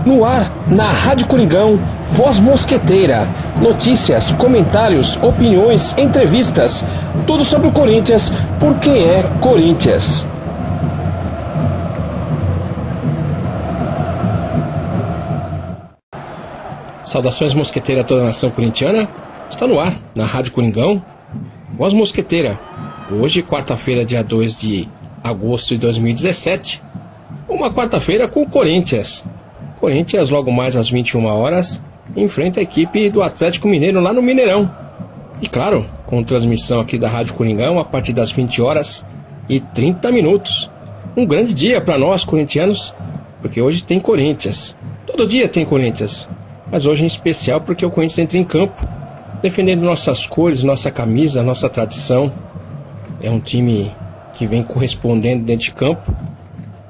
No ar, na Rádio Coringão, Voz Mosqueteira. Notícias, comentários, opiniões, entrevistas. Tudo sobre o Corinthians, por quem é Corinthians. Saudações mosqueteira a toda a nação corintiana. Está no ar, na Rádio Coringão, Voz Mosqueteira. Hoje, quarta-feira, dia 2 de agosto de 2017. Uma quarta-feira com o Corinthians. Corinthians, logo mais às 21 horas, enfrenta a equipe do Atlético Mineiro lá no Mineirão. E claro, com transmissão aqui da Rádio Coringão a partir das 20 horas e 30 minutos. Um grande dia para nós corintianos, porque hoje tem Corinthians. Todo dia tem Corinthians, mas hoje em especial porque o Corinthians entra em campo, defendendo nossas cores, nossa camisa, nossa tradição. É um time que vem correspondendo dentro de campo.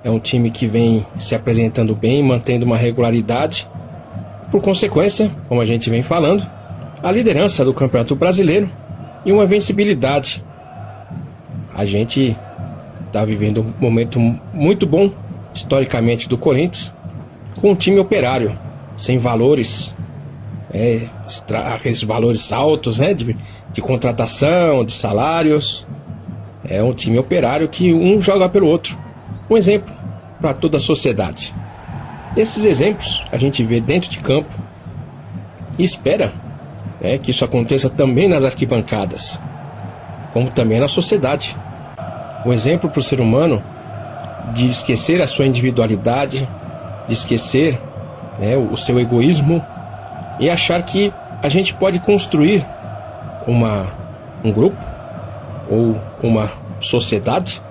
É um time que vem se apresentando bem, mantendo uma regularidade. Por consequência, como a gente vem falando, a liderança do Campeonato Brasileiro e uma vencibilidade. A gente está vivendo um momento muito bom, historicamente, do Corinthians, com um time operário, sem valores, aqueles valores altos, né, de contratação, de salários. É um time operário que um joga pelo outro. Um exemplo para toda a sociedade. Desses exemplos a gente vê dentro de campo e espera que isso aconteça também nas arquibancadas, como também na sociedade. Um exemplo para o ser humano de esquecer a sua individualidade, de esquecer o seu egoísmo e achar que a gente pode construir um grupo ou uma sociedade,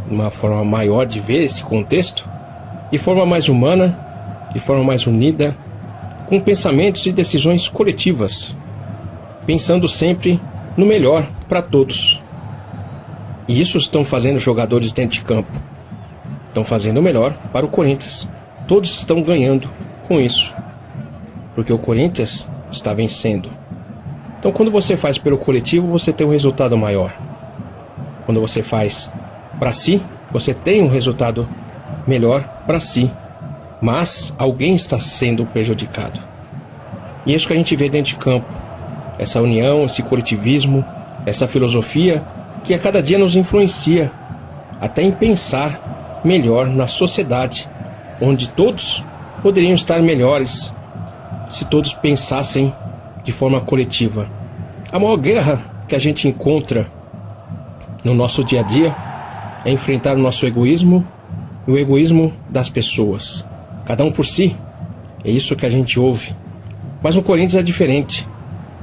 uma forma maior de ver esse contexto, de forma mais humana, de forma mais unida, com pensamentos e decisões coletivas, pensando sempre no melhor para todos. E isso estão fazendo os jogadores dentro de campo. Estão fazendo o melhor para o Corinthians. Todos estão ganhando com isso, porque o Corinthians está vencendo. Então, quando você faz pelo coletivo, você tem um resultado maior. Quando você faz para si, você tem um resultado melhor para si, mas alguém está sendo prejudicado. E isso que a gente vê dentro de campo, essa união, esse coletivismo, essa filosofia que a cada dia nos influencia até em pensar melhor na sociedade, onde todos poderiam estar melhores se todos pensassem de forma coletiva. A maior guerra que a gente encontra no nosso dia a dia é enfrentar o nosso egoísmo e o egoísmo das pessoas. Cada um por si. É isso que a gente ouve. Mas no Corinthians é diferente.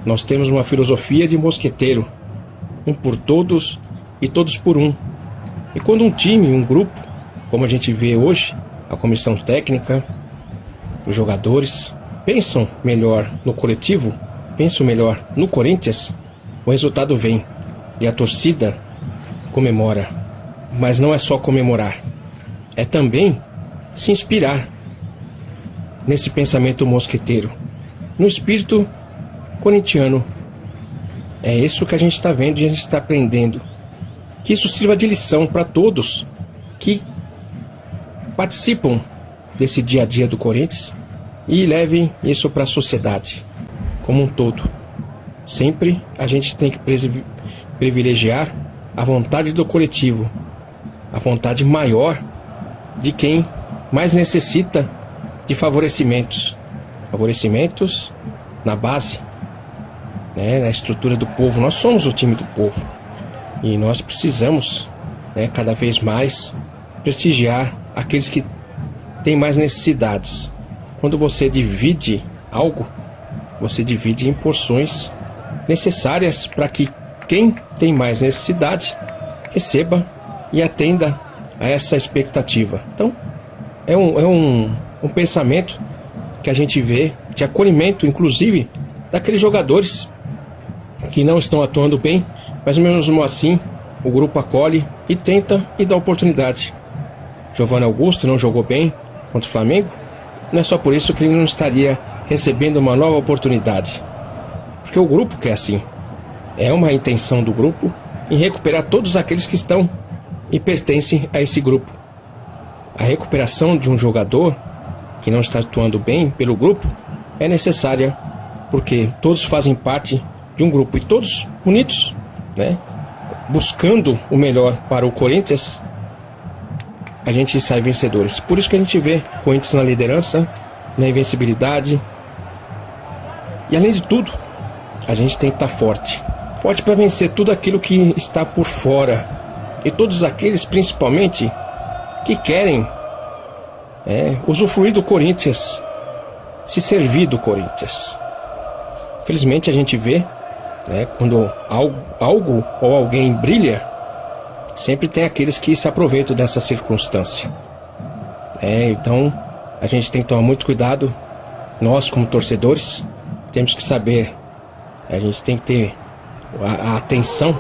Nós temos uma filosofia de mosqueteiro. Um por todos e todos por um. E quando um time, um grupo, como a gente vê hoje, a comissão técnica, os jogadores, pensam melhor no coletivo, pensam melhor no Corinthians, o resultado vem. E a torcida comemora. Mas não é só comemorar, é também se inspirar nesse pensamento mosqueteiro, no espírito corintiano. É isso que a gente está vendo e a gente está aprendendo. Que isso sirva de lição para todos que participam desse dia a dia do Corinthians e levem isso para a sociedade como um todo. Sempre a gente tem que privilegiar a vontade do coletivo, a vontade maior de quem mais necessita de favorecimentos na base, na estrutura do povo. Nós somos o time do povo e nós precisamos cada vez mais prestigiar aqueles que têm mais necessidades. Quando você divide algo, você divide em porções necessárias para que quem tem mais necessidade receba e atenda a essa expectativa. Então, é um pensamento que a gente vê de acolhimento, inclusive, daqueles jogadores que não estão atuando bem, mas mesmo assim, o grupo acolhe e tenta e dá oportunidade. Giovanni Augusto não jogou bem contra o Flamengo, não é só por isso que ele não estaria recebendo uma nova oportunidade. Porque o grupo quer assim. É uma intenção do grupo em recuperar todos aqueles que estão e pertencem a esse grupo. A recuperação de um jogador que não está atuando bem pelo grupo, é necessária, porque todos fazem parte de um grupo e todos unidos, né, buscando o melhor para o Corinthians, a gente sai vencedores. Por isso que a gente vê o Corinthians na liderança, na invencibilidade. E além de tudo, a gente tem que estar forte. Forte para vencer tudo aquilo que está por fora. E todos aqueles, principalmente, que querem usufruir do Corinthians, se servir do Corinthians. Felizmente a gente vê, quando algo ou alguém brilha, sempre tem aqueles que se aproveitam dessa circunstância. Então a gente tem que tomar muito cuidado. Nós, como torcedores, temos que saber, a gente tem que ter a atenção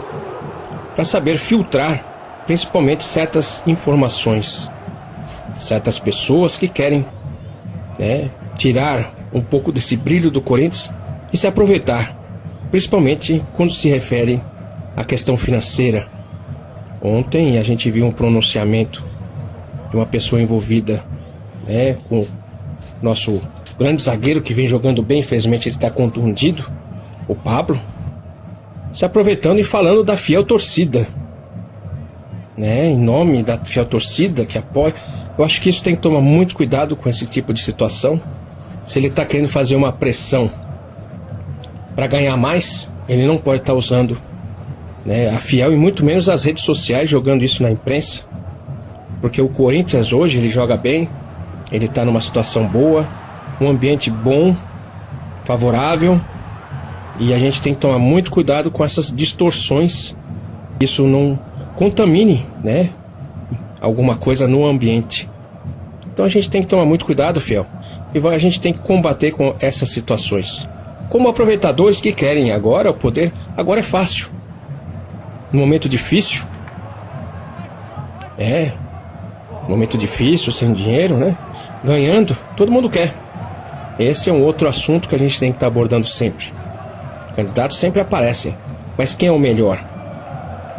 para saber filtrar, principalmente certas informações, certas pessoas que querem tirar um pouco desse brilho do Corinthians e se aproveitar, principalmente quando se refere à questão financeira. Ontem a gente viu um pronunciamento de uma pessoa envolvida com o nosso grande zagueiro que vem jogando bem, infelizmente ele está contundido, o Pablo, se aproveitando e falando da fiel torcida, em nome da fiel torcida que apoia. Eu acho que isso tem que tomar muito cuidado com esse tipo de situação. Se ele está querendo fazer uma pressão para ganhar mais, ele não pode estar usando a fiel e muito menos as redes sociais, jogando isso na imprensa, porque o Corinthians hoje ele joga bem, ele está numa situação boa, um ambiente bom, favorável, e a gente tem que tomar muito cuidado com essas distorções, isso não contamine alguma coisa no ambiente. Então a gente tem que tomar muito cuidado, fiel, e a gente tem que combater com essas situações. Como aproveitadores que querem agora o poder, agora é fácil. No momento difícil, momento difícil, sem dinheiro, ganhando, todo mundo quer. Esse é um outro assunto que a gente tem que estar abordando sempre. Candidatos sempre aparecem, mas quem é o melhor?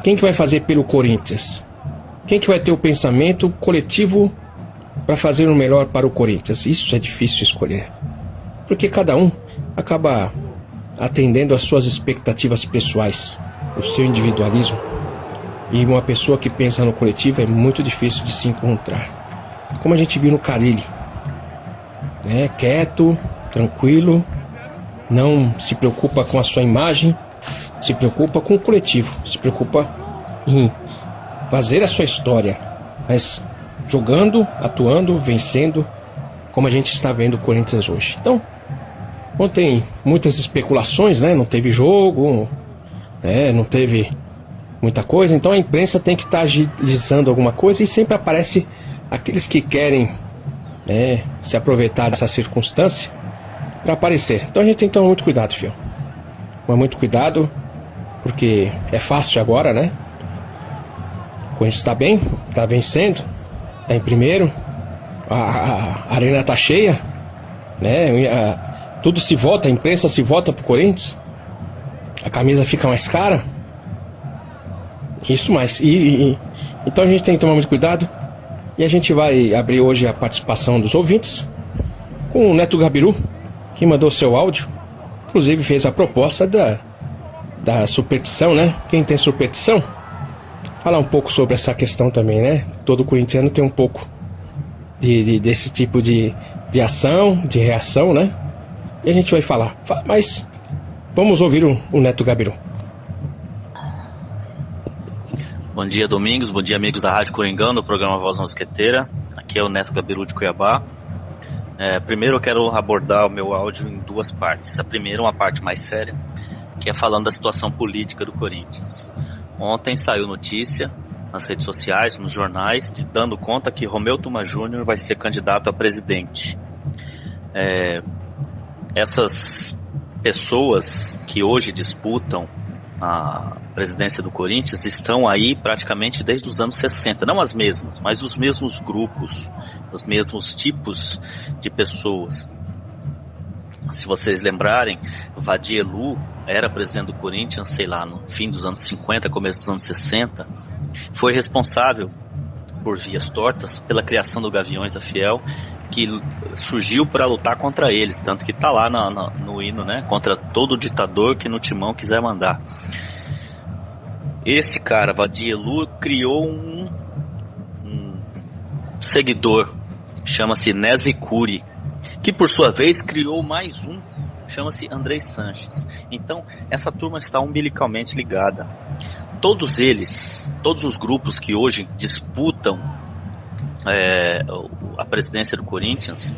Quem que vai fazer pelo Corinthians? Quem que vai ter o pensamento coletivo para fazer o melhor para o Corinthians? Isso é difícil escolher, porque cada um acaba atendendo às suas expectativas pessoais, o seu individualismo, e uma pessoa que pensa no coletivo é muito difícil de se encontrar, como a gente viu no Carille, quieto, tranquilo, não se preocupa com a sua imagem, se preocupa com o coletivo, se preocupa em fazer a sua história, mas jogando, atuando, vencendo, como a gente está vendo o Corinthians hoje. Então, ontem muitas especulações, não teve jogo, não teve muita coisa, então a imprensa tem que estar agilizando alguma coisa e sempre aparece aqueles que querem se aproveitar dessa circunstância para aparecer. Então a gente tem que tomar muito cuidado, filho. Tomar muito cuidado, porque é fácil agora, O Corinthians está bem, está vencendo, está em primeiro, a arena está cheia, tudo se volta, a imprensa se volta pro Corinthians, a camisa fica mais cara, isso mais, então a gente tem que tomar muito cuidado, e a gente vai abrir hoje a participação dos ouvintes com o Neto Gabiru, que mandou seu áudio, inclusive fez a proposta da superstição, Quem tem superstição, falar um pouco sobre essa questão também, Todo corintiano tem um pouco desse tipo de ação, de reação, E a gente vai falar, mas vamos ouvir o Neto Gabiru. Bom dia, Domingos, bom dia, amigos da Rádio Coringão, no programa Voz Mosqueteira. Aqui é o Neto Gabiru de Cuiabá. Primeiro eu quero abordar o meu áudio em duas partes. A primeira, uma parte mais séria, que é falando da situação política do Corinthians. Ontem saiu notícia nas redes sociais, nos jornais, dando conta que Romeu Tuma Júnior vai ser candidato a presidente. Essas pessoas que hoje disputam a presidência do Corinthians estão aí praticamente desde os anos 60, não as mesmas, mas os mesmos grupos, os mesmos tipos de pessoas. Se vocês lembrarem, Vadielu era presidente do Corinthians, no fim dos anos 50, começo dos anos 60, foi responsável por vias tortas pela criação do Gaviões da Fiel, que surgiu para lutar contra eles, tanto que está lá no hino, né? Contra todo ditador que no timão quiser mandar. Esse cara, Vadielu, criou um seguidor, chama-se Nezicuri, que por sua vez criou mais um, chama-se Andrei Sanches. Então, essa turma está umbilicalmente ligada. Todos eles, todos os grupos que hoje disputam a presidência do Corinthians,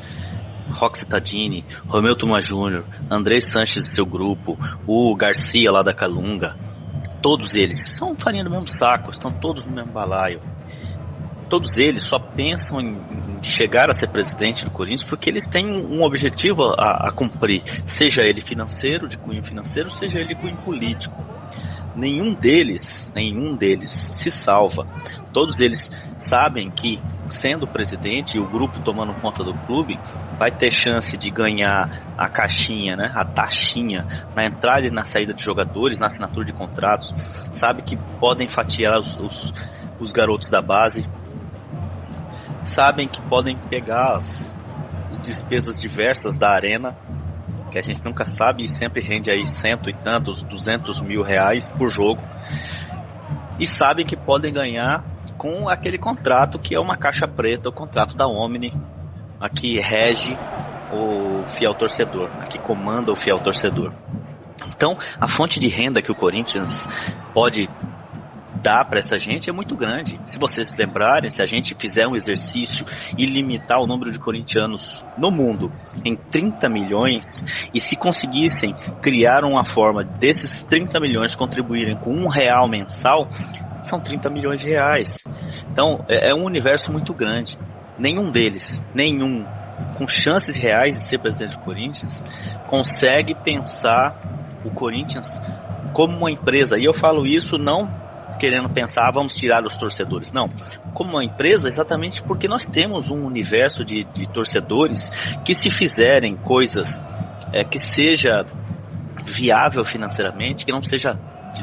Roxy Tadini, Romeu Tuma Júnior, Andrei Sanches e seu grupo, o Garcia lá da Calunga, todos eles são farinha do mesmo saco, estão todos no mesmo balaio. Todos eles só pensam em chegar a ser presidente do Corinthians porque eles têm um objetivo a cumprir, seja ele financeiro, de cunho financeiro, seja ele de cunho político. Nenhum deles se salva. Todos eles sabem que, sendo presidente e o grupo tomando conta do clube, vai ter chance de ganhar a caixinha, né, a taxinha, na entrada e na saída de jogadores, na assinatura de contratos. Sabe que podem fatiar os garotos da base. Sabem que podem pegar as despesas diversas da arena, que a gente nunca sabe e sempre rende aí 100 e tantos, 200 mil reais por jogo. E sabem que podem ganhar com aquele contrato que é uma caixa preta, o contrato da Omni, aqui rege o fiel torcedor, aqui comanda o fiel torcedor. Então, a fonte de renda que o Corinthians pode dar para essa gente é muito grande. Se vocês se lembrarem, se a gente fizer um exercício e limitar o número de corintianos no mundo em 30 milhões, e se conseguissem criar uma forma desses 30 milhões contribuírem com R$1 mensal, são 30 milhões de reais. Então é um universo muito grande. Nenhum deles, com chances reais de ser presidente do Corinthians, consegue pensar o Corinthians como uma empresa. E eu falo isso não querendo pensar, vamos tirar os torcedores. Não, como uma empresa, exatamente porque nós temos um universo de torcedores que, se fizerem coisas que seja viável financeiramente, que não seja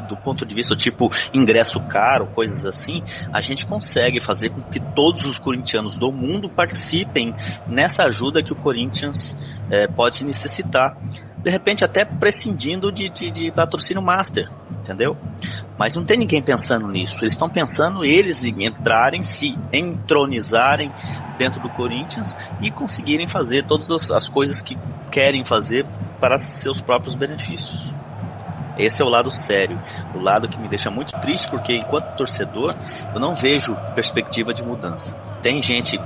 do ponto de vista tipo ingresso caro, coisas assim, a gente consegue fazer com que todos os corintianos do mundo participem nessa ajuda que o Corinthians pode necessitar. De repente até prescindindo de patrocínio master, entendeu? Mas não tem ninguém pensando nisso. Eles estão pensando eles em entrarem, se entronizarem dentro do Corinthians e conseguirem fazer todas as coisas que querem fazer para seus próprios benefícios. Esse é o lado sério, o lado que me deixa muito triste, porque enquanto torcedor eu não vejo perspectiva de mudança. Tem gente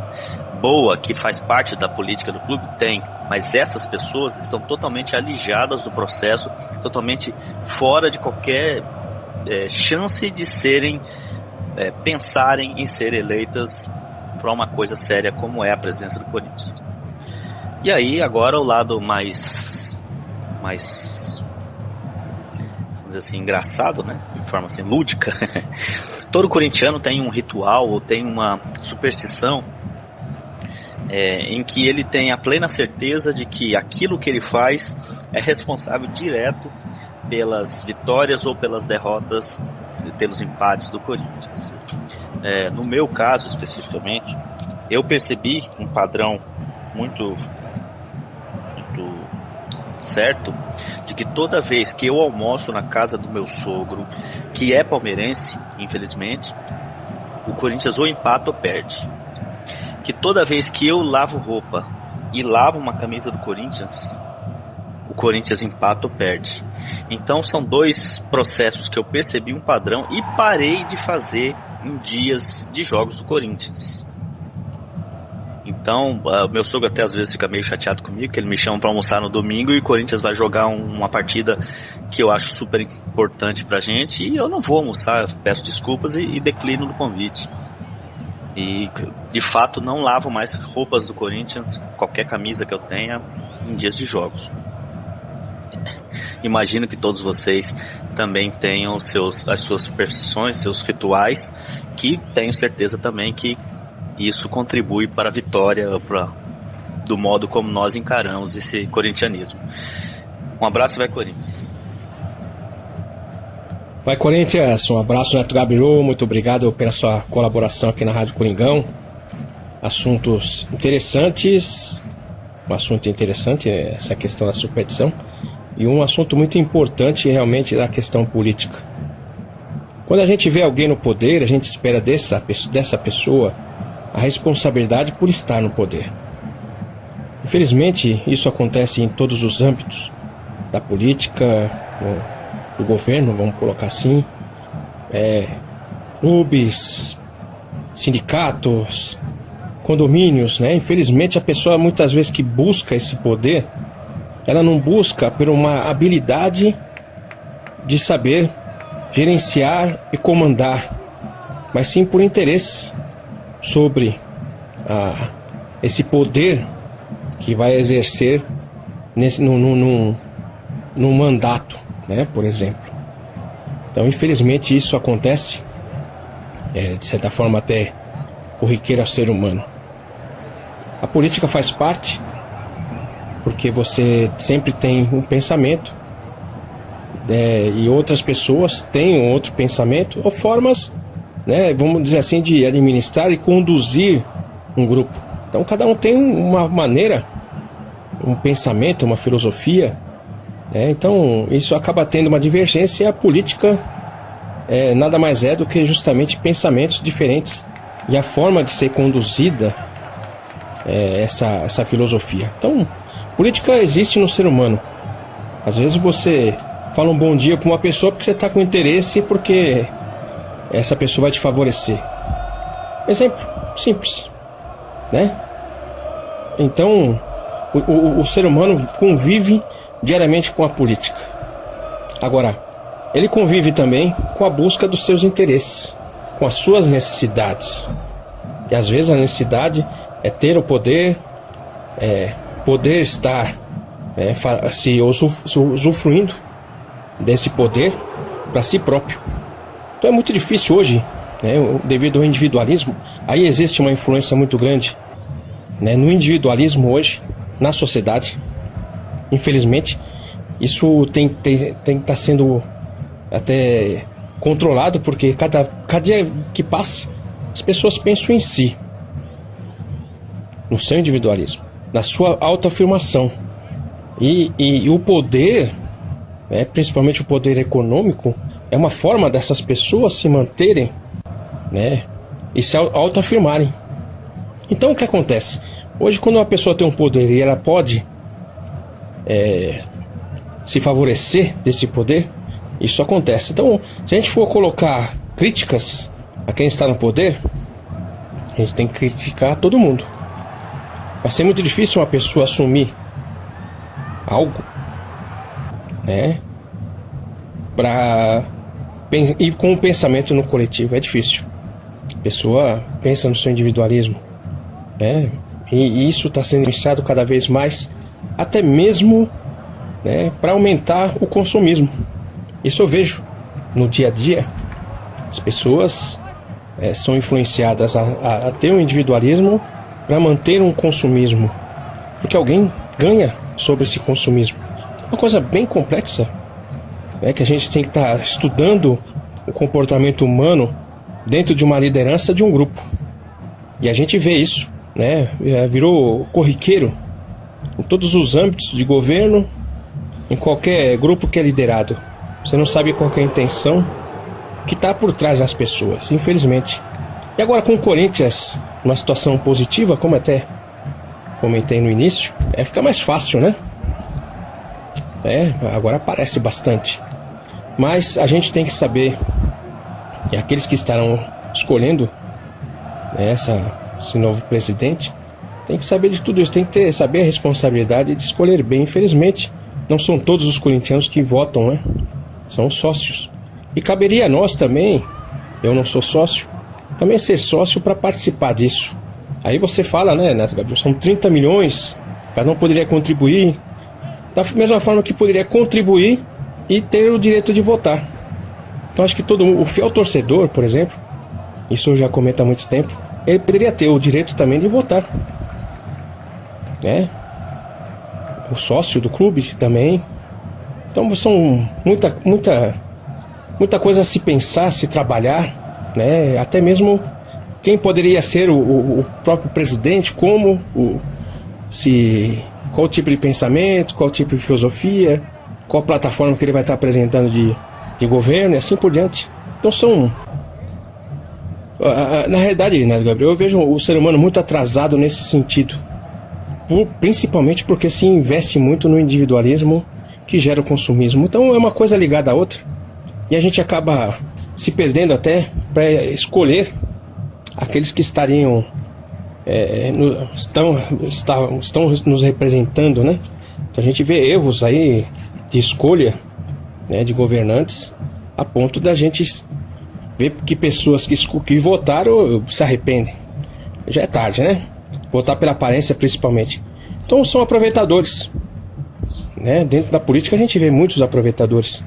boa que faz parte da política do clube? Tem, mas essas pessoas estão totalmente alijadas do processo, totalmente fora de qualquer chance de pensarem em ser eleitas para uma coisa séria como é a presidência do Corinthians. E aí agora o lado mais vamos dizer assim, engraçado, né? De forma assim, lúdica. Todo corintiano tem um ritual ou tem uma superstição em que ele tem a plena certeza de que aquilo que ele faz é responsável direto pelas vitórias ou pelas derrotas, pelos empates do Corinthians. No meu caso especificamente, eu percebi um padrão muito certo, de que toda vez que eu almoço na casa do meu sogro, que é palmeirense, infelizmente, o Corinthians ou empata ou perde. Que toda vez que eu lavo roupa e lavo uma camisa do Corinthians, o Corinthians empata ou perde. Então são dois processos que eu percebi um padrão e parei de fazer em dias de jogos do Corinthians. Então, meu sogro até às vezes fica meio chateado comigo, que ele me chama para almoçar no domingo e o Corinthians vai jogar uma partida que eu acho super importante pra gente, e eu não vou almoçar, peço desculpas e declino do convite. E de fato não lavo mais roupas do Corinthians, qualquer camisa que eu tenha, em dias de jogos. Imagino que todos vocês também tenham as suas superstições, seus rituais, que tenho certeza também que isso contribui para a vitória, do modo como nós encaramos esse corintianismo. Um abraço e vai Corinthians. Vai, Corinthians, um abraço, Neto Gabiru, muito obrigado pela sua colaboração aqui na Rádio Coringão. Assuntos interessantes, um assunto interessante essa questão da superstição, e um assunto muito importante realmente da questão política. Quando a gente vê alguém no poder, a gente espera dessa pessoa a responsabilidade por estar no poder. Infelizmente, isso acontece em todos os âmbitos da política, do governo, vamos colocar assim, clubes, sindicatos, condomínios, né? Infelizmente, a pessoa muitas vezes que busca esse poder, ela não busca por uma habilidade de saber gerenciar e comandar, mas sim por interesse sobre esse poder que vai exercer num mandato, né, por exemplo. Então, infelizmente, isso acontece, de certa forma até corriqueiro ao ser humano. A política faz parte, porque você sempre tem um pensamento, e outras pessoas têm um outro pensamento, ou formas, né, vamos dizer assim, de administrar e conduzir um grupo. Então, cada um tem uma maneira, um pensamento, uma filosofia, então isso acaba tendo uma divergência, e a política nada mais é do que justamente pensamentos diferentes e a forma de ser conduzida essa filosofia. Então, política existe no ser humano. Às vezes você fala um bom dia com uma pessoa porque você está com interesse, porque essa pessoa vai te favorecer. Exemplo simples, né? Então, o ser humano convive diariamente com a política. Agora, ele convive também com a busca dos seus interesses, com as suas necessidades. E às vezes a necessidade é ter o poder, poder estar se usufruindo desse poder para si próprio. Então é muito difícil hoje, devido ao individualismo. Aí existe uma influência muito grande, no individualismo hoje, na sociedade. Infelizmente, isso tem que estar sendo até controlado, porque cada dia que passa, as pessoas pensam em si, no seu individualismo, na sua autoafirmação. E o poder, principalmente o poder econômico, é uma forma dessas pessoas se manterem, e se autoafirmarem. Então, o que acontece? Hoje, quando uma pessoa tem um poder e ela pode se favorecer desse poder, isso acontece. Então, se a gente for colocar críticas a quem está no poder, a gente tem que criticar todo mundo. Vai ser muito difícil uma pessoa assumir algo, para ir com o pensamento no coletivo. É difícil. A pessoa pensa no seu individualismo, e isso está sendo iniciado cada vez mais, até mesmo para aumentar o consumismo. Isso eu vejo no dia a dia. As pessoas são influenciadas a ter um individualismo para manter um consumismo, porque alguém ganha sobre esse consumismo. Uma coisa bem complexa, que a gente tem que estar estudando o comportamento humano dentro de uma liderança de um grupo. E a gente vê isso, virou corriqueiro em todos os âmbitos de governo, em qualquer grupo que é liderado. Você não sabe qual que é a intenção que está por trás das pessoas, infelizmente. E agora com o Corinthians, uma situação positiva, como até comentei no início, fica mais fácil, né? Agora aparece bastante. Mas a gente tem que saber que aqueles que estarão escolhendo esse novo presidente tem que saber de tudo isso, tem que saber a responsabilidade de escolher bem. Infelizmente, não são todos os corintianos que votam, são sócios. E caberia a nós também, eu não sou sócio, também ser sócio para participar disso. Aí você fala, Neto Gabriel, são 30 milhões, cada um poderia contribuir, da mesma forma que poderia contribuir e ter o direito de votar. Então acho que o fiel torcedor, por exemplo, isso eu já comento há muito tempo, ele poderia ter o direito também de votar, o sócio do clube também. Então são muita coisa a se pensar, a se trabalhar, né? Até mesmo quem poderia ser o próprio presidente, qual tipo de pensamento, qual tipo de filosofia, qual plataforma que ele vai estar apresentando de governo e assim por diante. Então na realidade, né, Gabriel, eu vejo o ser humano muito atrasado nesse sentido, principalmente porque se investe muito no individualismo que gera o consumismo. Então é uma coisa ligada à outra e a gente acaba se perdendo até para escolher aqueles que estariam estão nos representando, né? Então a gente vê erros aí de escolha, né, de governantes, a ponto da gente ver que pessoas que votaram se arrependem. Já é tarde, né? Votar pela aparência, principalmente. Então são aproveitadores, né? Dentro da política a gente vê muitos aproveitadores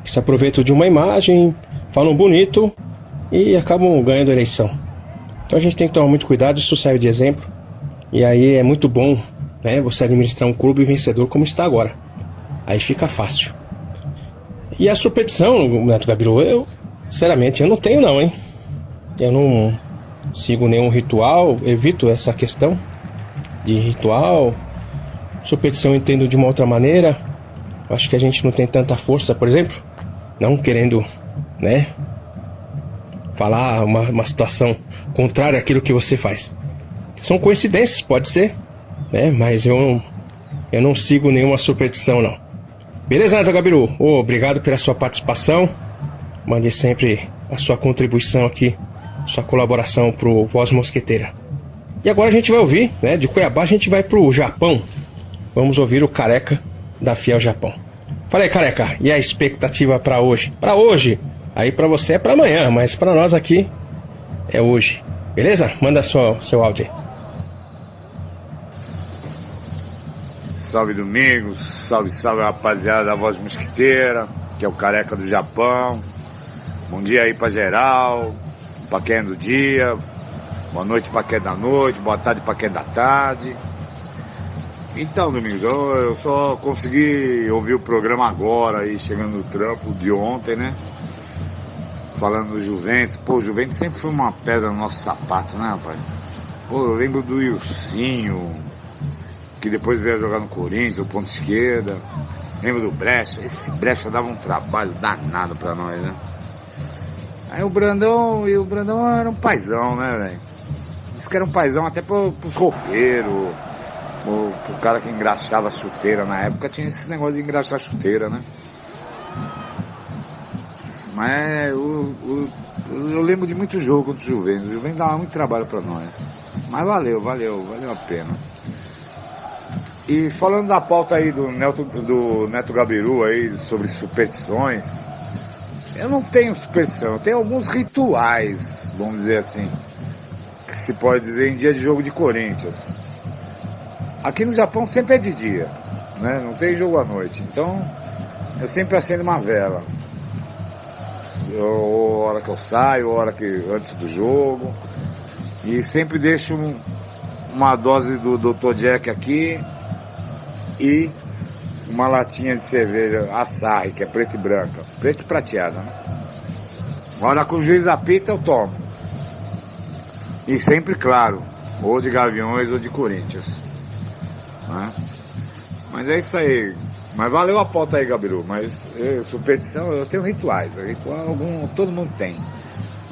que se aproveitam de uma imagem, falam bonito e acabam ganhando a eleição. Então a gente tem que tomar muito cuidado, isso serve de exemplo. E aí é muito bom, né, você administrar um clube vencedor como está agora. Aí fica fácil. E a superstição, Neto Gabiru, sinceramente, eu não tenho não, hein? Eu não sigo nenhum ritual, evito essa questão de ritual. Superstição eu entendo de uma outra maneira. Eu acho que a gente não tem tanta força, por exemplo, não querendo, né, falar uma situação contrária àquilo que você faz. São coincidências, pode ser, né? Mas eu não sigo nenhuma superstição, não. Beleza, Neto Gabiru? Obrigado pela sua participação. Mande sempre a sua contribuição aqui, sua colaboração pro Voz Mosqueteira. E agora a gente vai ouvir, né? De Cuiabá a gente vai pro Japão. Vamos ouvir o Careca da Fiel Japão. Fala aí, Careca, e a expectativa para hoje? Para hoje! Aí pra você é pra amanhã, mas pra nós aqui é hoje. Beleza? Manda seu áudio aí. Salve Domingos, salve rapaziada da Voz Mosquiteira, que é o Careca do Japão. Bom dia aí pra geral, pra quem é do dia, boa noite pra quem é da noite, boa tarde pra quem é da tarde. Então, Domingos, eu só consegui ouvir o programa agora aí, chegando no trampo de ontem, né? Falando do Juventus. Pô, o Juventus sempre foi uma pedra no nosso sapato, né, rapaz? Pô, eu lembro do Ilcinho, que depois veio jogar no Corinthians, o ponto esquerda. Lembro do Brecha. Esse Brecha dava um trabalho danado pra nós, né? Aí o Brandão era um paizão, né, velho? Diz que era um paizão até pros roupeiros, pro cara que engraxava a chuteira na época, tinha esse negócio de engraxar a chuteira, né? Mas eu lembro de muito jogo contra o Juventus. O Juventus dava muito trabalho pra nós. Mas valeu a pena. E falando da pauta aí do Neto Gabiru aí, sobre superstições, eu não tenho superstição, eu tenho alguns rituais, vamos dizer assim, que se pode dizer em dia de jogo de Corinthians. Aqui no Japão sempre é de dia, né? Não tem jogo à noite, então eu sempre acendo uma vela. Ou a hora que eu saio, ou a hora que antes do jogo. E sempre deixo uma dose do Dr. Jack aqui e uma latinha de cerveja Asahi, que é preta e branca, preta e prateada, né? A hora que o juiz apita, eu tomo. E sempre, claro, ou de Gaviões ou de Corinthians, né? Mas é isso aí. Mas valeu a pauta aí, Gabiru. Mas superstição, eu tenho rituais. Ritual algum, todo mundo tem,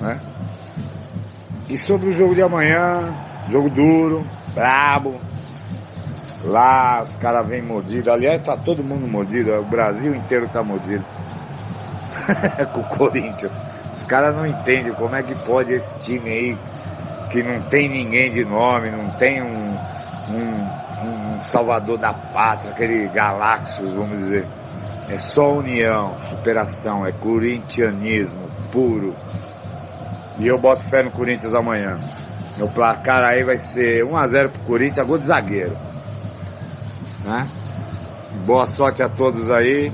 né? E sobre o jogo de amanhã, jogo duro, brabo. Lá os caras vêm mordidos. Aliás, tá todo mundo mordido. O Brasil inteiro tá mordido. Com o Corinthians. Os caras não entendem como é que pode esse time aí, que não tem ninguém de nome, não tem um salvador da pátria, aquele Galáxios, vamos dizer. É só união, superação, é corintianismo puro. E eu boto fé no Corinthians amanhã. Meu placar aí vai ser 1-0 pro Corinthians, gol de zagueiro, né? Boa sorte a todos aí.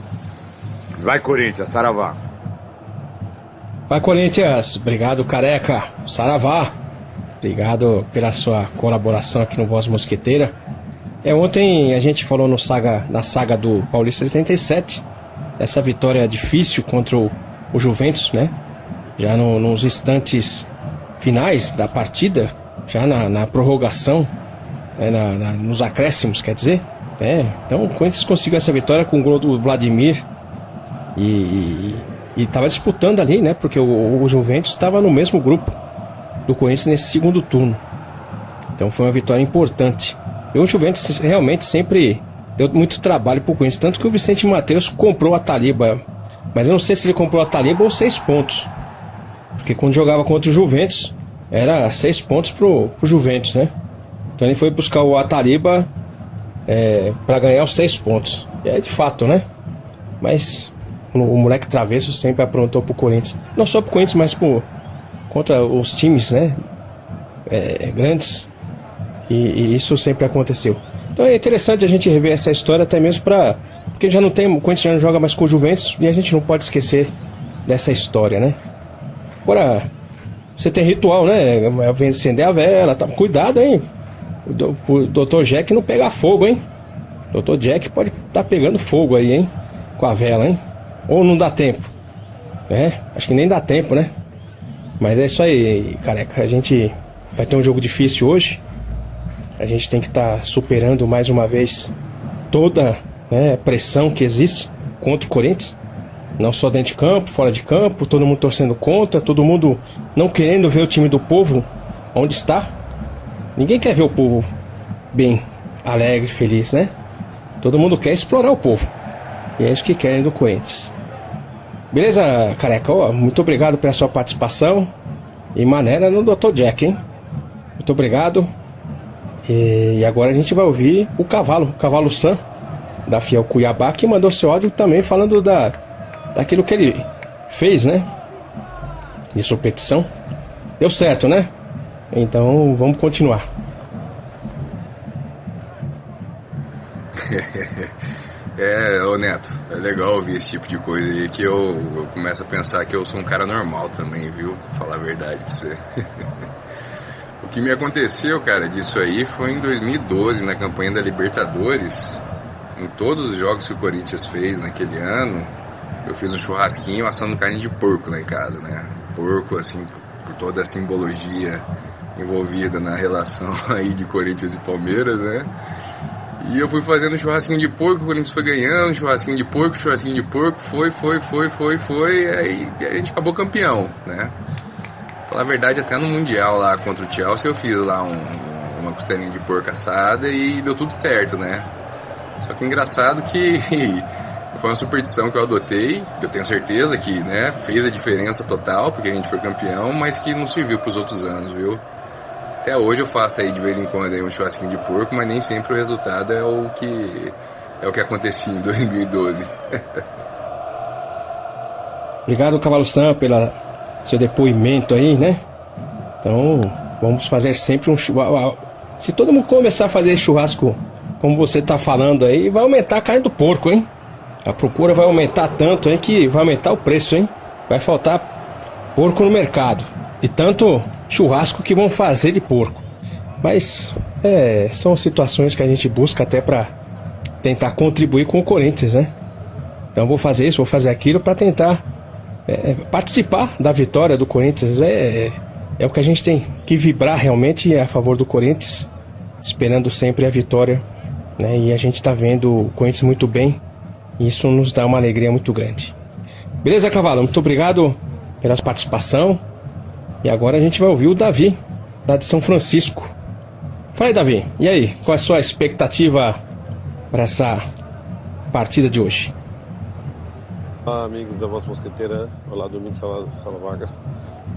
Vai Corinthians, saravá. Vai Corinthians, obrigado Careca, saravá. Obrigado pela sua colaboração aqui no Voz Mosqueteira. Ontem a gente falou na saga do Paulista 77, essa vitória difícil contra o o Juventus, né? Já nos instantes finais da partida, já na prorrogação, né? Nos acréscimos, quer dizer, né? Então o Corinthians conseguiu essa vitória com o gol do Vladimir e estava disputando ali, né? Porque o Juventus estava no mesmo grupo do Corinthians nesse segundo turno. Então foi uma vitória importante. E o Juventus realmente sempre deu muito trabalho pro Corinthians, tanto que o Vicente Matheus comprou a Taliba, mas eu não sei se ele comprou a Taliba ou 6 pontos, porque quando jogava contra o Juventus era 6 pontos pro Juventus, né? Então ele foi buscar o Ataliba para ganhar os 6 pontos. E é de fato, né? Mas o moleque travesso sempre aprontou pro Corinthians, não só pro Corinthians, mas contra os times, né? Grandes. E isso sempre aconteceu. Então é interessante a gente rever essa história, até mesmo porque já não tem, o Corinthians já não joga mais com o Juventus e a gente não pode esquecer dessa história, né? Agora, você tem ritual, né? Vem acender a vela, tá? Cuidado, hein? O Dr. Jack não pegar fogo, hein? O Dr. Jack pode estar pegando fogo aí, hein? Com a vela, hein? Ou não dá tempo, né? Acho que nem dá tempo, né? Mas é isso aí, careca. A gente vai ter um jogo difícil hoje. A gente tem que estar superando mais uma vez toda, né, pressão que existe contra o Corinthians. Não só dentro de campo, fora de campo, todo mundo torcendo contra, todo mundo não querendo ver o time do povo onde está. Ninguém quer ver o povo bem, alegre, feliz, né? Todo mundo quer explorar o povo. E é isso que querem do Corinthians. Beleza, careca? Muito obrigado pela sua participação. E maneira no Dr. Jack, hein? Muito obrigado. E agora a gente vai ouvir o Cavalo Sam, da Fiel Cuiabá, que mandou seu áudio também falando daquilo que ele fez, né? De sua petição. Deu certo, né? Então vamos continuar. Ô Neto, é legal ouvir esse tipo de coisa aí, que eu começo a pensar que eu sou um cara normal também, viu? Pra falar a verdade pra você. O que me aconteceu, cara, disso aí foi em 2012, na campanha da Libertadores. Em todos os jogos que o Corinthians fez naquele ano, eu fiz um churrasquinho assando carne de porco lá em casa, né? Porco, assim, por toda a simbologia envolvida na relação aí de Corinthians e Palmeiras, né? E eu fui fazendo churrasquinho de porco, o Corinthians foi ganhando, churrasquinho de porco, foi, aí a gente acabou campeão, né? Falar a verdade, até no Mundial lá contra o Chelsea eu fiz lá uma costelinha de porco assada e deu tudo certo, né? Só que engraçado que foi uma superstição que eu adotei, que eu tenho certeza que, né, fez a diferença total, porque a gente foi campeão, mas que não serviu para os outros anos, viu? Até hoje eu faço aí de vez em quando aí um churrasquinho de porco, mas nem sempre o resultado é o que acontecia em 2012. Obrigado, Cavalo Sam, pelo seu depoimento aí, né? Então, vamos fazer sempre um churrasco. Se todo mundo começar a fazer churrasco como você tá falando aí, vai aumentar a carne do porco, hein? A procura vai aumentar tanto, hein, que vai aumentar o preço, hein? Vai faltar porco no mercado, de tanto churrasco que vão fazer de porco. Mas são situações que a gente busca até para tentar contribuir com o Corinthians, né? Então vou fazer isso, vou fazer aquilo para tentar participar da vitória do Corinthians. É o que a gente tem que vibrar realmente a favor do Corinthians, esperando sempre a vitória, né? E a gente tá vendo o Corinthians muito bem, e isso nos dá uma alegria muito grande. Beleza, Cavalo? Muito obrigado pela sua participação. E agora a gente vai ouvir o Davi, lá de São Francisco. Fala aí, Davi. E aí, qual é a sua expectativa para essa partida de hoje? Olá, amigos da Voz Mosqueteira. Olá, Domingos Sala Vargas.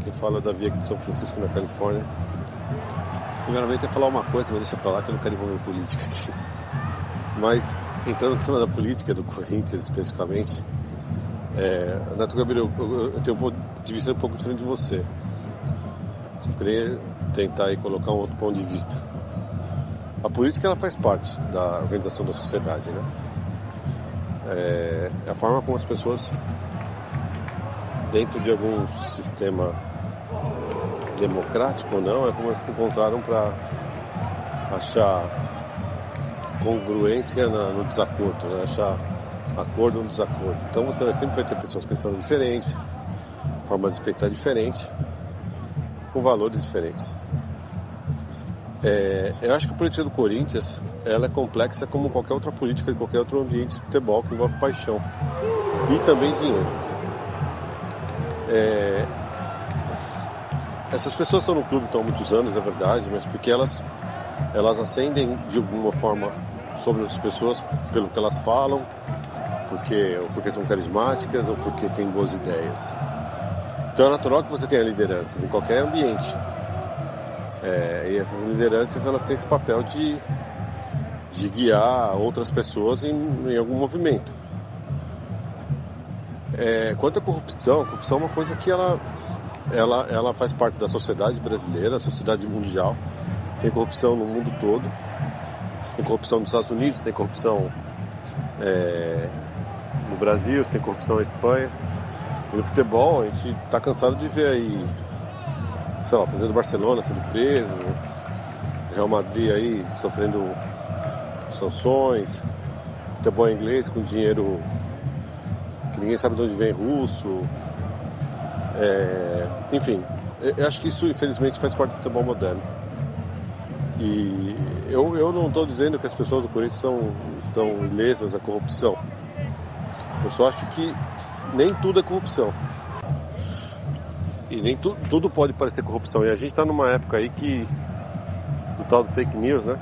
Quem fala é o Davi aqui de São Francisco, na Califórnia. Primeiramente, eu ia falar uma coisa, mas deixa pra lá que eu não quero envolver política aqui. Mas, entrando no tema da política, do Corinthians especificamente, Neto Gabriel, eu tenho um ponto de vista um pouco diferente de você. Eu queria tentar aí colocar um outro ponto de vista. A política, ela faz parte da organização da sociedade, né? É a forma como as pessoas, dentro de algum sistema democrático ou não, é como elas se encontraram para achar congruência no desacordo, né? Achar acordo no desacordo. Então você sempre vai ter pessoas pensando diferente, formas de pensar diferentes, com valores diferentes. Eu acho que a política do Corinthians ela é complexa como qualquer outra política de qualquer outro ambiente de futebol que envolve paixão e também dinheiro. Essas pessoas estão no clube há muitos anos, é verdade, mas porque elas ascendem de alguma forma sobre as pessoas pelo que elas falam, ou porque são carismáticas ou porque têm boas ideias. Então é natural que você tenha lideranças em qualquer ambiente. E essas lideranças elas têm esse papel de guiar outras pessoas em algum movimento. Quanto à corrupção é uma coisa que ela faz parte da sociedade brasileira, da sociedade mundial. Tem corrupção no mundo todo. Tem corrupção nos Estados Unidos, tem corrupção no Brasil, tem corrupção na Espanha. E no futebol, a gente está cansado de ver aí, sei lá, o presidente do Barcelona sendo preso, Real Madrid aí sofrendo sanções, futebol inglês com dinheiro que ninguém sabe de onde vem, russo. Enfim, eu acho que isso infelizmente faz parte do futebol moderno. E eu não estou dizendo que as pessoas do Corinthians estão ilesas da corrupção. Eu só acho que nem tudo é corrupção. E nem tudo pode parecer corrupção. E a gente está numa época aí o tal do fake news, né?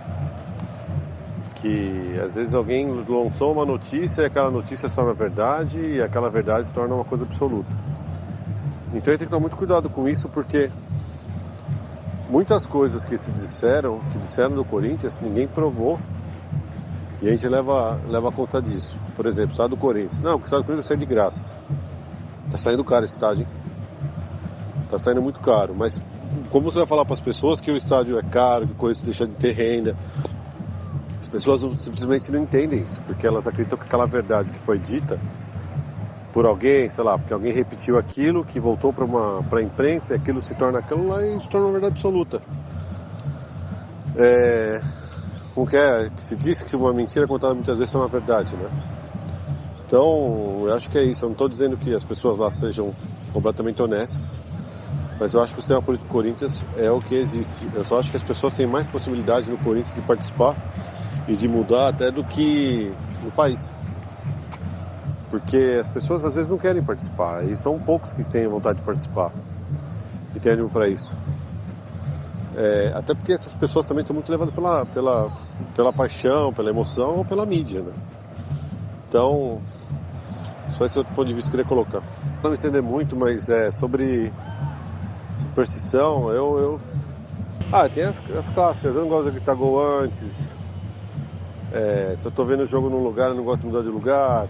Que às vezes alguém lançou uma notícia e aquela notícia se torna verdade e aquela verdade se torna uma coisa absoluta. Então eu tenho que tomar muito cuidado com isso, porque muitas coisas que disseram do Corinthians, ninguém provou. E a gente leva conta disso. Por exemplo, sai do Corinthians. Não, o estádio do Corinthians sai de graça. Tá saindo caro esse estádio, hein? Tá saindo muito caro. Mas como você vai falar para as pessoas que o estádio é caro, que o Corinthians deixa de ter renda? As pessoas simplesmente não entendem isso, porque elas acreditam que aquela verdade que foi dita por alguém, sei lá, porque alguém repetiu aquilo, que voltou para a imprensa, e aquilo se torna aquilo lá e se torna uma verdade absoluta. Como que se diz que uma mentira contada muitas vezes é uma verdade, né? Então, eu acho que é isso. Eu não estou dizendo que as pessoas lá sejam completamente honestas, mas eu acho que o sistema político do Corinthians é o que existe. Eu só acho que as pessoas têm mais possibilidade no Corinthians de participar e de mudar até do que no país. Porque as pessoas às vezes não querem participar, e são poucos que têm vontade de participar e têm ânimo para isso. Até porque essas pessoas também estão muito levadas pela paixão, pela emoção ou pela mídia, né? Então, só esse outro ponto de vista que eu queria colocar. Não me estender muito, mas sobre superstição, tem as clássicas. Eu não gosto de gritar gol antes. Se eu tô vendo o jogo num lugar, eu não gosto de mudar de lugar.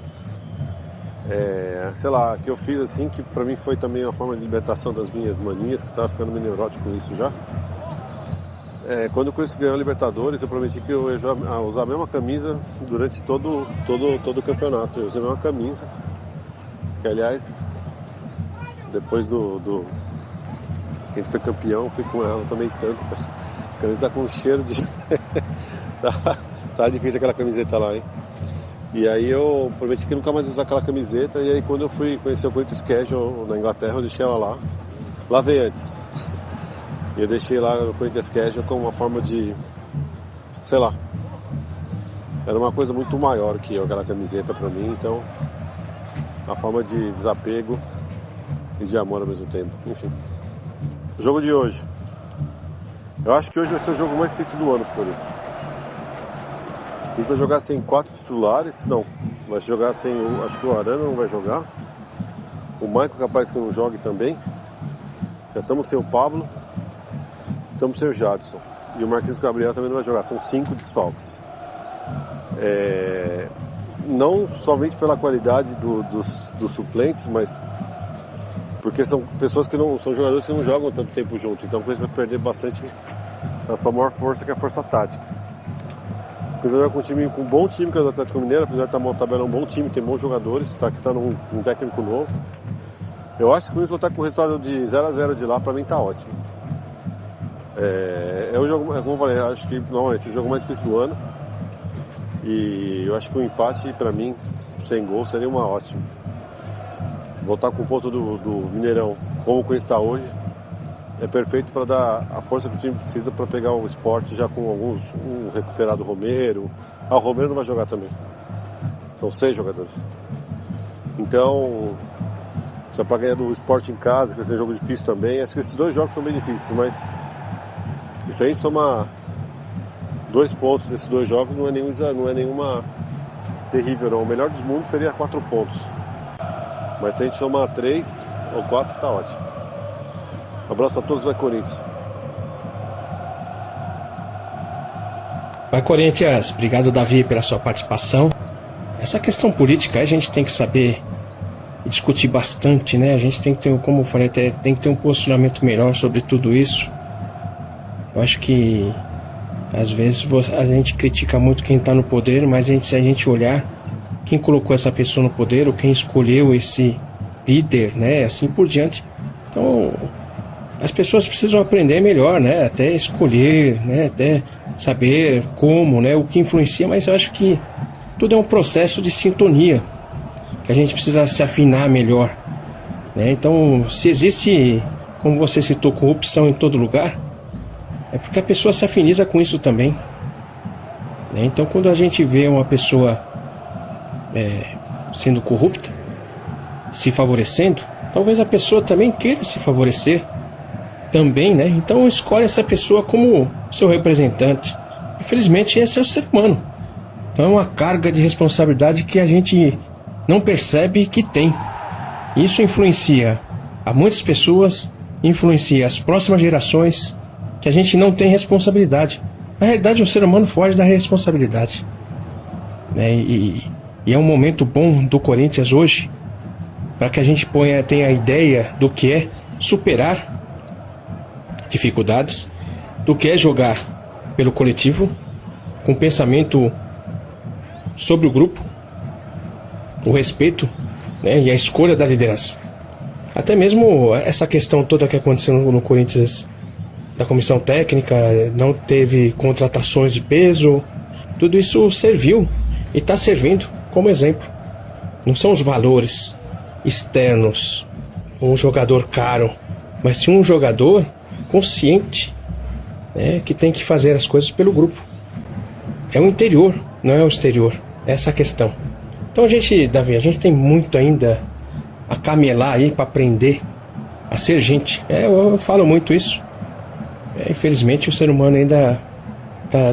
Sei lá, que eu fiz assim, que pra mim foi também uma forma de libertação das minhas manias, que eu tava ficando meio neurótico com isso já. Quando o Corinthians ganhou a Libertadores, eu prometi que eu ia usar a mesma camisa durante todo o campeonato. Eu usei a mesma camisa, que aliás, depois do que a gente foi campeão, fui com ela, não tomei tanto, cara. A camisa tá com um cheiro de... tá difícil aquela camiseta lá, hein? E aí eu prometi que nunca mais ia usar aquela camiseta, e aí quando eu fui conhecer o Corinthians Casual na Inglaterra, eu deixei ela lá. Lavei antes. E eu deixei lá no Corinthians Casual como uma forma de... sei lá. Era uma coisa muito maior que aquela camiseta pra mim, então... uma forma de desapego e de amor ao mesmo tempo. Enfim. O jogo de hoje. Eu acho que hoje vai ser o jogo mais difícil do ano pro Corinthians. A gente vai jogar sem 4 titulares? Não. Vai jogar sem... acho que o Arana não vai jogar. O Maicon capaz que não jogue também. Já estamos sem o Pablo. Estamos sem o Jadson. E o Marquinhos Gabriel também não vai jogar. São 5 desfalques. Não somente pela qualidade dos suplentes, mas porque são pessoas que não... são jogadores que não jogam tanto tempo junto. Então por isso vai perder bastante a sua maior força, que é a força tática. Porque jogar com um bom time, que é o Atlético Mineiro, apesar de estar numa tabela um bom time, tem bons jogadores, que está num técnico novo. Eu acho que o Corinthians vai estar com o resultado de 0-0 de lá, para mim tá ótimo. É o jogo, como eu falei, acho que normalmente o jogo mais difícil do ano. E eu acho que o empate, para mim, sem gol, seria uma ótima. voltar com o ponto do Mineirão, como o Corinthians está hoje, é perfeito para dar a força que o time precisa para pegar o Sport já com um recuperado Romero. O Romero não vai jogar também. São 6 jogadores. Então, se é para ganhar do Sport em casa, que vai ser um jogo difícil também, acho que esses 2 jogos são bem difíceis, mas se a gente somar 2 pontos desses 2 jogos, não é nenhuma terrível, não. O melhor dos mundos seria 4 pontos. Mas se a gente somar 3 ou 4, tá ótimo. Abraço a todos, vai Corinthians. Vai Corinthians, obrigado Davi pela sua participação. Essa questão política a gente tem que saber e discutir bastante, né? A gente tem que ter, como eu falei, tem que ter um posicionamento melhor sobre tudo isso. Eu acho que às vezes a gente critica muito quem está no poder, mas se a gente olhar quem colocou essa pessoa no poder ou quem escolheu esse líder, né? Assim por diante. Então as pessoas precisam aprender melhor, né? Até escolher, né? Até saber como, né? O que influencia, mas eu acho que tudo é um processo de sintonia, que a gente precisa se afinar melhor, né? Então, se existe, como você citou, corrupção em todo lugar, é porque a pessoa se afiniza com isso também, né? Então, quando a gente vê uma pessoa sendo corrupta, se favorecendo, talvez a pessoa também queira se favorecer também, né? Então escolhe essa pessoa como seu representante. Infelizmente esse é o ser humano. Então é uma carga de responsabilidade que a gente não percebe que tem. Isso influencia a muitas pessoas, influencia as próximas gerações, que a gente não tem responsabilidade. Na realidade o ser humano foge da responsabilidade, né? E é um momento bom do Corinthians hoje para que a gente tenha a ideia do que é superar dificuldades, do que é jogar pelo coletivo, com pensamento sobre o grupo, o respeito, né, e a escolha da liderança. Até mesmo essa questão toda que aconteceu no Corinthians, da comissão técnica, não teve contratações de peso, tudo isso serviu e está servindo como exemplo. Não são os valores externos, um jogador caro, mas sim um jogador consciente, né, que tem que fazer as coisas pelo grupo. É o interior, não é o exterior. É essa a questão. Então Davi, a gente tem muito ainda a camelar aí para aprender a ser gente. Eu falo muito isso. Infelizmente o ser humano ainda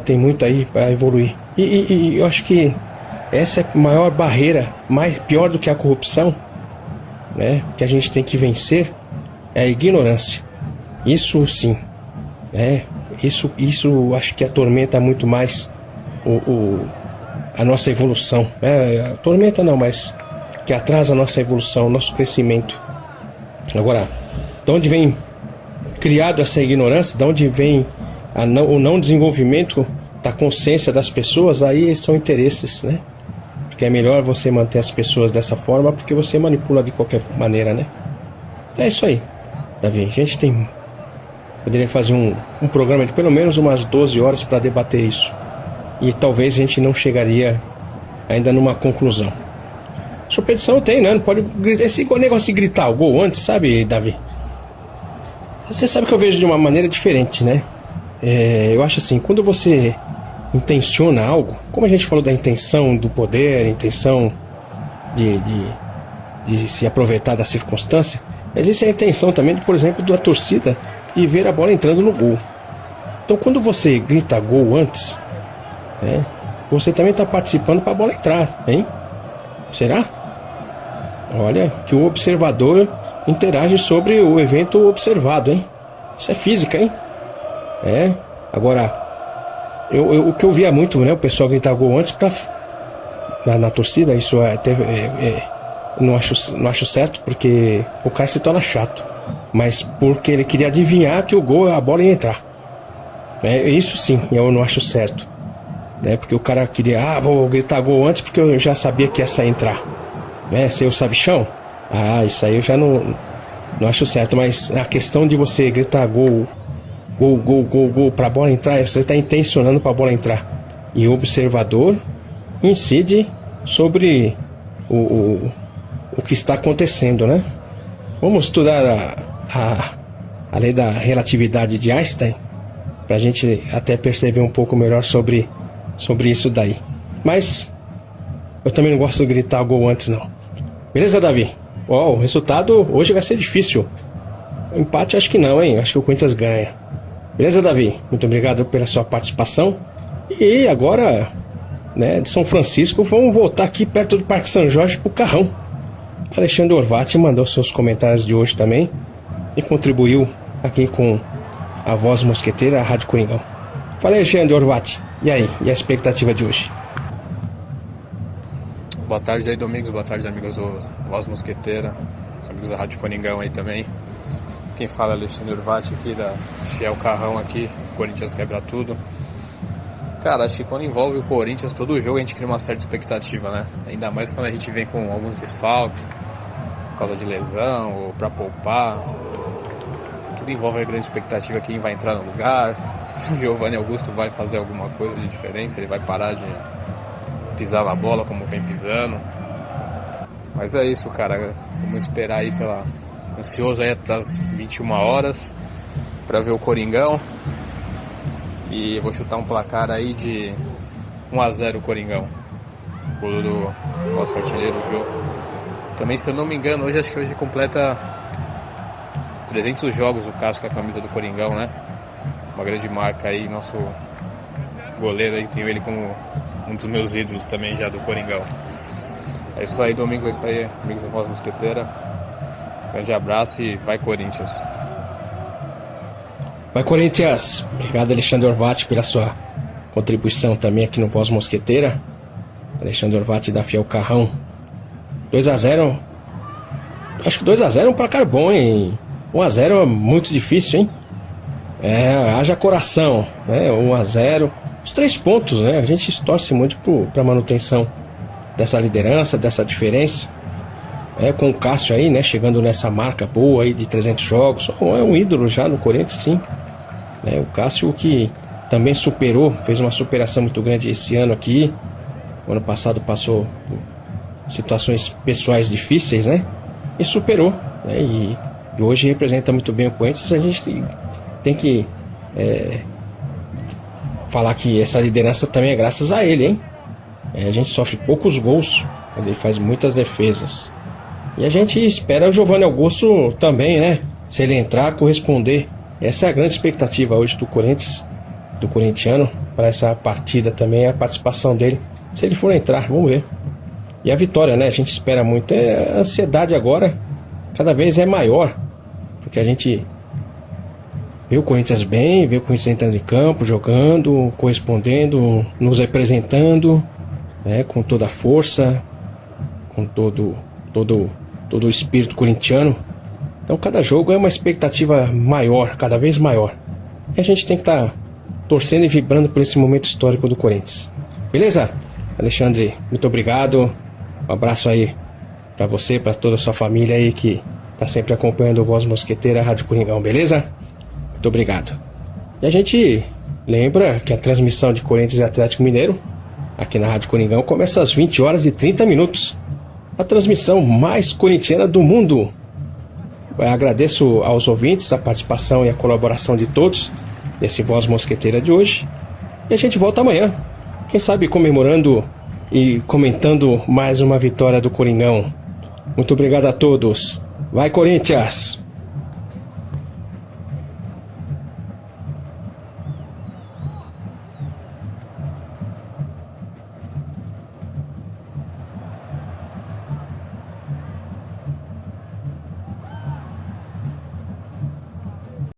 tem muito aí para evoluir. E eu acho que essa é a maior barreira, pior do que a corrupção, né, que a gente tem que vencer, é a ignorância. Isso sim, né? Isso acho que atormenta muito mais a nossa evolução, né? Atormenta não, mas que atrasa a nossa evolução, o nosso crescimento. Agora, de onde vem criado essa ignorância, de onde vem o não desenvolvimento da consciência das pessoas, aí são interesses, né? Porque é melhor você manter as pessoas dessa forma, porque você manipula de qualquer maneira, né? É isso aí, Davi. A gente poderia fazer um programa de pelo menos umas 12 horas para debater isso. E talvez a gente não chegaria ainda numa conclusão. Sua petição tem, né? Não pode gritar. Esse negócio de gritar o gol antes, sabe, Davi? Você sabe que eu vejo de uma maneira diferente, né? Eu acho assim, quando você intenciona algo, como a gente falou da intenção do poder, a intenção de se aproveitar da circunstância, existe a intenção também, por exemplo, da torcida de ver a bola entrando no gol. Então quando você grita gol antes, né, você também está participando para a bola entrar, hein? Será? Olha, que o observador interage sobre o evento observado, hein? Isso é física, hein? Agora, o que eu via muito, né, o pessoal gritar gol antes na torcida, isso não acho certo, porque o cara se torna chato, mas porque ele queria adivinhar que a bola ia entrar. Isso sim, eu não acho certo, né, porque o cara queria, vou gritar gol antes porque eu já sabia que essa ia entrar, né, ser o sabichão. Isso aí eu já não acho certo, mas a questão de você gritar gol para a bola entrar, você está intencionando para a bola entrar, e o observador incide sobre o o que está acontecendo, né? Vamos estudar a lei da relatividade de Einstein para a gente até perceber um pouco melhor sobre isso daí. Mas eu também não gosto de gritar o gol antes, não. Beleza, Davi? O resultado hoje vai ser difícil. O empate acho que não, hein? Acho que o Corinthians ganha. Beleza, Davi? Muito obrigado pela sua participação. E agora, né, de São Francisco, vamos voltar aqui perto do Parque São Jorge pro Carrão. Alexandre Orvati mandou seus comentários de hoje também e contribuiu aqui com a Voz Mosqueteira, a Rádio Coringão. Fala, Alexandre Orvati. E aí? E a expectativa de hoje? Boa tarde aí, Domingos. Boa tarde, amigos do Voz Mosqueteira, os amigos da Rádio Coringão aí também. Quem fala é Alexandre Orvati aqui da Fiel Carrão aqui, Corinthians quebra tudo. Cara, acho que quando envolve o Corinthians, todo jogo a gente cria uma certa expectativa, né? Ainda mais quando a gente vem com alguns desfalques, por causa de lesão ou pra poupar. Tudo envolve a grande expectativa, quem vai entrar no lugar, se o Giovanni Augusto vai fazer alguma coisa de diferença, ele vai parar de pisar na bola como vem pisando. Mas é isso, cara, vamos esperar aí ansioso aí para as 21 horas para ver o Coringão. E eu vou chutar um placar aí de 1-0 Coringão. Gol do nosso artilheiro Jô. Também, se eu não me engano, hoje completa 300 jogos o Cássio com a camisa do Coringão, né? Uma grande marca aí, nosso goleiro aí, tenho ele como um dos meus ídolos também já do Coringão. É isso aí, Domingos, é isso aí, amigos da Voz Mosqueteira. Grande abraço e vai Corinthians. Vai Corinthians! Obrigado, Alexandre Orvati, pela sua contribuição também aqui no Voz Mosqueteira. Alexandre Orvati da Fiel Carrão. 2-0. Acho que 2-0 é um placar bom, hein? 1-0 é muito difícil, hein? Haja coração, né? 1-0. Os 3 pontos, né? A gente torce muito para a manutenção dessa liderança, dessa diferença. Com o Cássio aí, né? Chegando nessa marca boa aí de 300 jogos. É um ídolo já no Corinthians, sim. O Cássio que também fez uma superação muito grande esse ano aqui. O ano passado passou por situações pessoais difíceis, né? E superou, né? E hoje representa muito bem o Corinthians. A gente tem que falar que essa liderança também é graças a ele, hein? A gente sofre poucos gols, ele faz muitas defesas. E a gente espera o Giovanni Augusto também, né? Se ele entrar, corresponder. Essa é a grande expectativa hoje do Corinthians, do corintiano, para essa partida também, a participação dele. Se ele for entrar, vamos ver. E a vitória, né? A gente espera muito. A ansiedade agora cada vez é maior, porque a gente vê o Corinthians bem, vê o Corinthians entrando em campo, jogando, correspondendo, nos representando, né? Com toda a força, com todo o espírito corintiano. Então cada jogo é uma expectativa maior, cada vez maior. E a gente tem que estar torcendo e vibrando por esse momento histórico do Corinthians. Beleza? Alexandre, muito obrigado. Um abraço aí para você, para toda a sua família aí que tá sempre acompanhando o Voz Mosqueteira, a Rádio Coringão, beleza? Muito obrigado. E a gente lembra que a transmissão de Corinthians e Atlético Mineiro aqui na Rádio Coringão começa às 20h30. A transmissão mais corintiana do mundo. Eu agradeço aos ouvintes a participação e a colaboração de todos nesse Voz Mosqueteira de hoje. E a gente volta amanhã, quem sabe comemorando e comentando mais uma vitória do Coringão. Muito obrigado a todos. Vai Corinthians!